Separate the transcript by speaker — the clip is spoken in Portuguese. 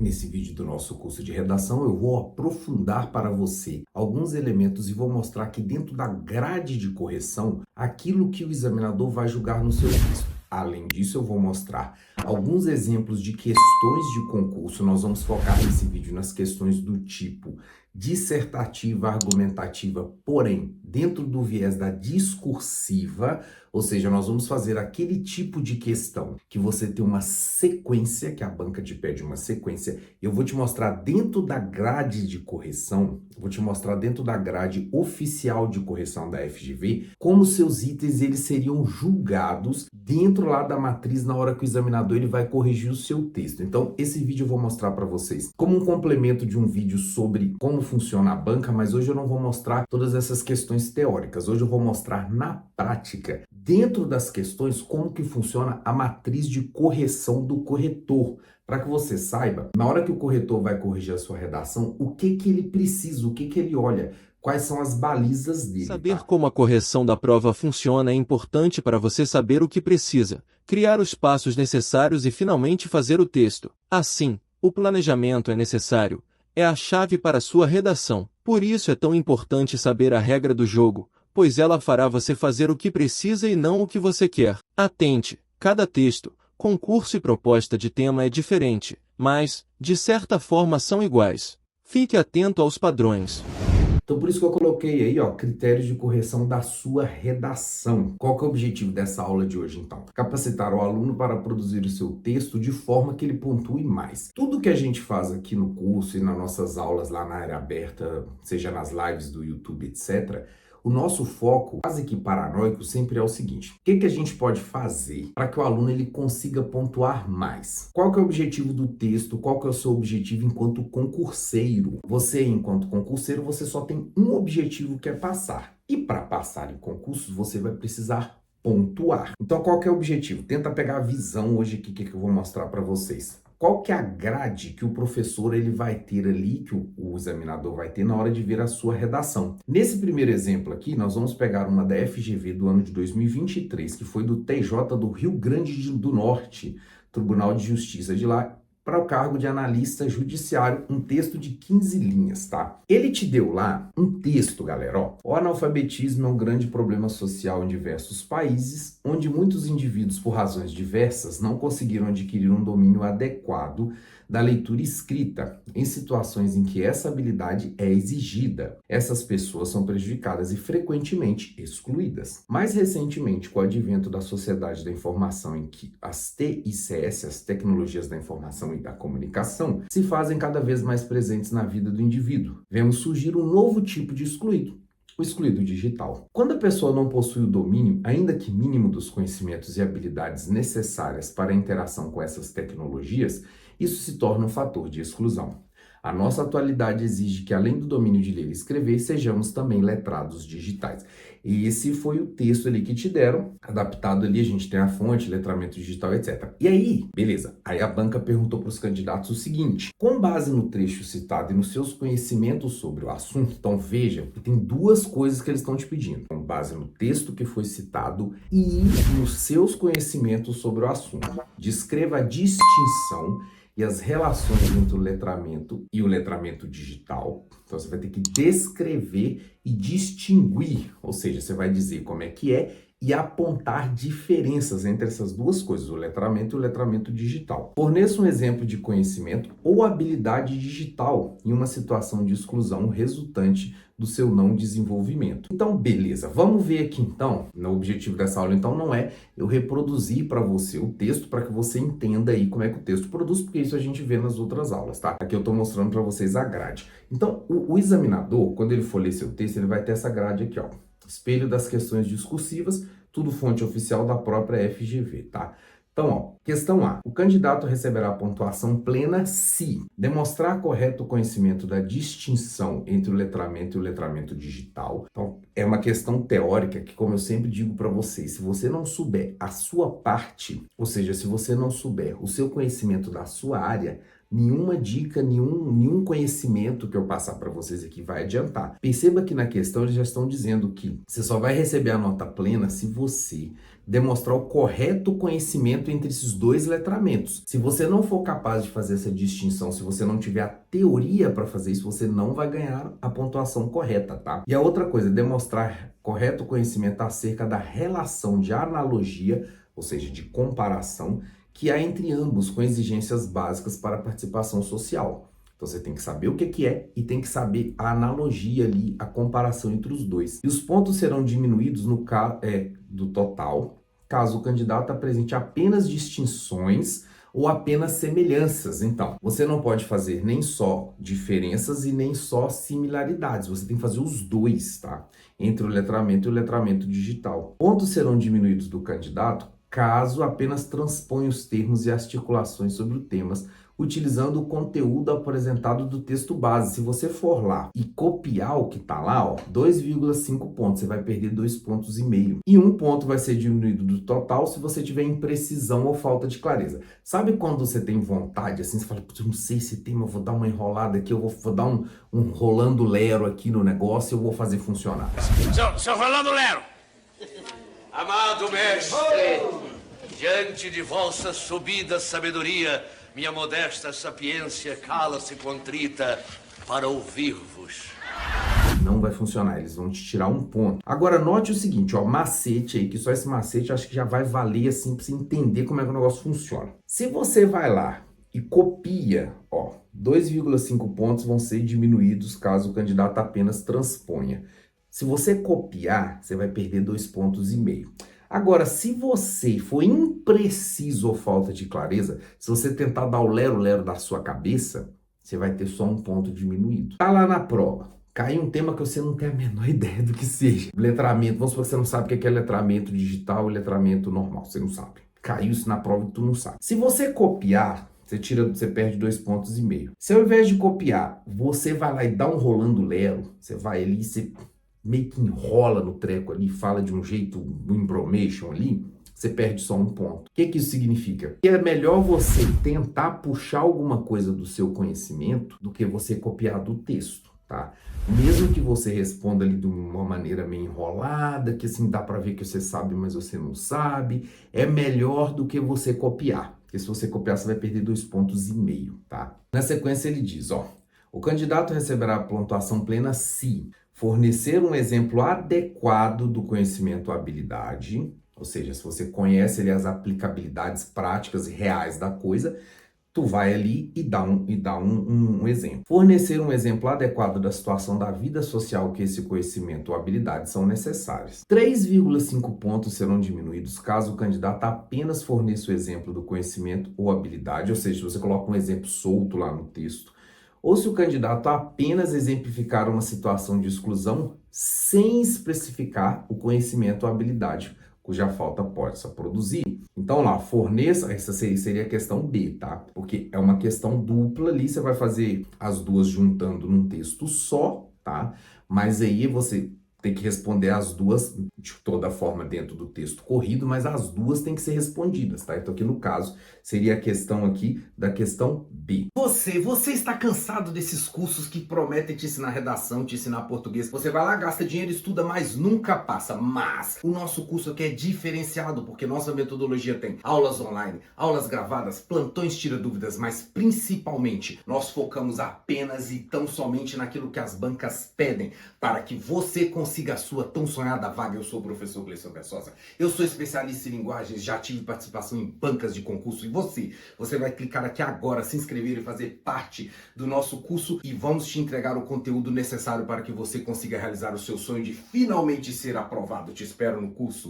Speaker 1: Nesse vídeo do nosso curso de redação, eu vou aprofundar para você alguns elementos e vou mostrar aqui dentro da grade de correção aquilo que o examinador vai julgar no seu texto. Além disso, eu vou mostrar alguns exemplos de questões de concurso. Nós vamos focar nesse vídeo nas questões do tipo dissertativa, argumentativa, porém, dentro do viés da discursiva, ou seja, nós vamos fazer aquele tipo de questão que você tem uma sequência, que a banca te pede uma sequência. Eu vou te mostrar dentro da grade de correção, vou te mostrar dentro da grade oficial de correção da FGV, como seus itens eles seriam julgados dentro lá da matriz na hora que o examinador ele vai corrigir o seu texto. Então, esse vídeo eu vou mostrar para vocês como um complemento de um vídeo sobre como funciona a banca, mas hoje eu não vou mostrar todas essas questões teóricas. Hoje eu vou mostrar na prática, dentro das questões, como que funciona a matriz de correção do corretor, para que você saiba, na hora que o corretor vai corrigir a sua redação, o que ele precisa, o que ele olha, quais são as balizas dele.
Speaker 2: Saber como a correção da prova funciona é importante para você saber o que precisa, criar os passos necessários e finalmente fazer o texto. Assim, o planejamento é necessário, é a chave para a sua redação. Por isso é tão importante saber a regra do jogo, pois ela fará você fazer o que precisa e não o que você quer. Atente, cada texto, concurso e proposta de tema é diferente, mas, de certa forma são iguais. Fique atento aos padrões.
Speaker 1: Então, por isso que eu coloquei aí, ó, critérios de correção da sua redação. Qual que é o objetivo dessa aula de hoje, então? Capacitar o aluno para produzir o seu texto de forma que ele pontue mais. Tudo que a gente faz aqui no curso e nas nossas aulas lá na área aberta, seja nas lives do YouTube, etc., o nosso foco, quase que paranoico, sempre é o seguinte: o que a gente pode fazer para que o aluno ele consiga pontuar mais? Qual que é o objetivo do texto? Qual que é o seu objetivo enquanto concurseiro? Você, enquanto concurseiro, você só tem um objetivo que é passar. E para passar em concursos, você vai precisar pontuar. Então, qual que é o objetivo? Tenta pegar a visão hoje aqui que eu vou mostrar para vocês. Qual que é a grade que o professor ele vai ter ali, que o examinador vai ter na hora de ver a sua redação? Nesse primeiro exemplo aqui, nós vamos pegar uma da FGV do ano de 2023, que foi do TJ do Rio Grande do Norte, Tribunal de Justiça de lá, para o cargo de analista judiciário, um texto de 15 linhas, tá? Ele te deu lá um texto, galera, ó. O analfabetismo é um grande problema social em diversos países, onde muitos indivíduos, por razões diversas, não conseguiram adquirir um domínio adequado da leitura escrita, em situações em que essa habilidade é exigida. Essas pessoas são prejudicadas e frequentemente excluídas. Mais recentemente, com o advento da sociedade da informação, em que as TICS, as tecnologias da informação e da comunicação, se fazem cada vez mais presentes na vida do indivíduo, vemos surgir um novo tipo de excluído: o excluído digital. Quando a pessoa não possui o domínio, ainda que mínimo, dos conhecimentos e habilidades necessárias para a interação com essas tecnologias, isso se torna um fator de exclusão. A nossa atualidade exige que, além do domínio de ler e escrever, sejamos também letrados digitais. E esse foi o texto ali que te deram, adaptado ali, a gente tem a fonte, letramento digital, etc. E aí, beleza, aí a banca perguntou para os candidatos o seguinte: com base no trecho citado e nos seus conhecimentos sobre o assunto, então veja, tem duas coisas que eles estão te pedindo, com base no texto que foi citado e nos seus conhecimentos sobre o assunto. Descreva a distinção e as relações entre o letramento e o letramento digital. Então, você vai ter que descrever e distinguir, ou seja, você vai dizer como é que é e apontar diferenças entre essas duas coisas, o letramento e o letramento digital. Forneça um exemplo de conhecimento ou habilidade digital em uma situação de exclusão resultante do seu não desenvolvimento. Então, beleza, vamos ver aqui então, o objetivo dessa aula então não é eu reproduzir para você o texto para que você entenda aí como é que o texto produz, porque isso a gente vê nas outras aulas, tá? Aqui eu estou mostrando para vocês a grade. Então, o examinador, quando ele for ler seu texto, ele vai ter essa grade aqui, ó. Espelho das questões discursivas, tudo fonte oficial da própria FGV, tá? Então, ó, questão A. O candidato receberá pontuação plena se demonstrar correto conhecimento da distinção entre o letramento e o letramento digital. Então, é uma questão teórica que, como eu sempre digo para vocês, se você não souber a sua parte, ou seja, se você não souber o seu conhecimento da sua área, Nenhuma dica, nenhum conhecimento que eu passar para vocês aqui vai adiantar. Perceba que na questão eles já estão dizendo que você só vai receber a nota plena se você demonstrar o correto conhecimento entre esses dois letramentos. Se você não for capaz de fazer essa distinção, se você não tiver a teoria para fazer isso, você não vai ganhar a pontuação correta, tá? E a outra coisa, demonstrar correto conhecimento acerca da relação de analogia, ou seja, de comparação, que há entre ambos com exigências básicas para a participação social. Então você tem que saber o que é e tem que saber a analogia ali, a comparação entre os dois. E os pontos serão diminuídos no caso do total, caso o candidato apresente apenas distinções ou apenas semelhanças. Então, você não pode fazer nem só diferenças e nem só similaridades. Você tem que fazer os dois, tá? Entre o letramento e o letramento digital. Pontos serão diminuídos do candidato caso apenas transponha os termos e articulações sobre os temas, utilizando o conteúdo apresentado do texto base. Se você for lá e copiar o que está lá, ó, 2,5 pontos, você vai perder 2,5 pontos. E 1 ponto vai ser diminuído do total se você tiver imprecisão ou falta de clareza. Sabe quando você tem vontade, assim, você fala, eu não sei esse tema, eu vou dar uma enrolada aqui, eu vou dar um rolando lero aqui no negócio, eu vou fazer funcionar.
Speaker 3: Seu Rolando Lero! Amado mestre, diante de vossa subida sabedoria, minha modesta sapiência cala-se contrita para ouvir-vos.
Speaker 1: Não vai funcionar, eles vão te tirar 1 ponto. Agora, note o seguinte, ó, macete aí, que só esse macete acho que já vai valer assim pra você entender como é que o negócio funciona. Se você vai lá e copia, ó, 2,5 pontos vão ser diminuídos caso o candidato apenas transponha. Se você copiar, você vai perder 2,5 pontos. Agora, se você for impreciso ou falta de clareza, se você tentar dar o lero-lero da sua cabeça, você vai ter só 1 ponto diminuído. Tá lá na prova, caiu um tema que você não tem a menor ideia do que seja. Letramento, vamos supor que você não sabe o que é letramento digital e letramento normal, você não sabe. Caiu isso na prova e tu não sabe. Se você copiar, você perde 2,5 pontos. Se ao invés de copiar, você vai lá e dá um rolando lero, você vai ali, você meio que enrola no treco ali, fala de um jeito, um embromation ali, você perde só 1 ponto. O que isso significa? Que é melhor você tentar puxar alguma coisa do seu conhecimento do que você copiar do texto, tá? Mesmo que você responda ali de uma maneira meio enrolada, que assim dá para ver que você sabe, mas você não sabe, é melhor do que você copiar. Porque se você copiar, você vai perder 2,5 pontos, tá? Na sequência ele diz, ó, o candidato receberá a pontuação plena se fornecer um exemplo adequado do conhecimento ou habilidade, ou seja, se você conhece ali as aplicabilidades práticas e reais da coisa, tu vai ali e dá um exemplo. Fornecer um exemplo adequado da situação da vida social que esse conhecimento ou habilidade são necessárias. 3,5 pontos serão diminuídos caso o candidato apenas forneça o exemplo do conhecimento ou habilidade, ou seja, você coloca um exemplo solto lá no texto, ou se o candidato apenas exemplificar uma situação de exclusão sem especificar o conhecimento ou habilidade cuja falta possa produzir. Então lá, forneça, essa seria a questão B, tá? Porque é uma questão dupla ali, você vai fazer as duas juntando num texto só, tá? Mas aí você tem que responder as duas de toda forma dentro do texto corrido, mas as duas têm que ser respondidas, tá? Então aqui no caso, seria a questão aqui da questão B. Você está cansado desses cursos que prometem te ensinar redação, te ensinar português? Você vai lá, gasta dinheiro, estuda, mas nunca passa. Mas o nosso curso aqui é diferenciado, porque nossa metodologia tem aulas online, aulas gravadas, plantões tira dúvidas, mas principalmente nós focamos apenas e tão somente naquilo que as bancas pedem, para que você consiga a sua tão sonhada vaga. Eu sou o professor Gleison Versosa, eu sou especialista em linguagens, já tive participação em bancas de concurso. E você vai clicar aqui agora, se inscrever e fazer parte do nosso curso e vamos te entregar o conteúdo necessário para que você consiga realizar o seu sonho de finalmente ser aprovado. Te espero no curso.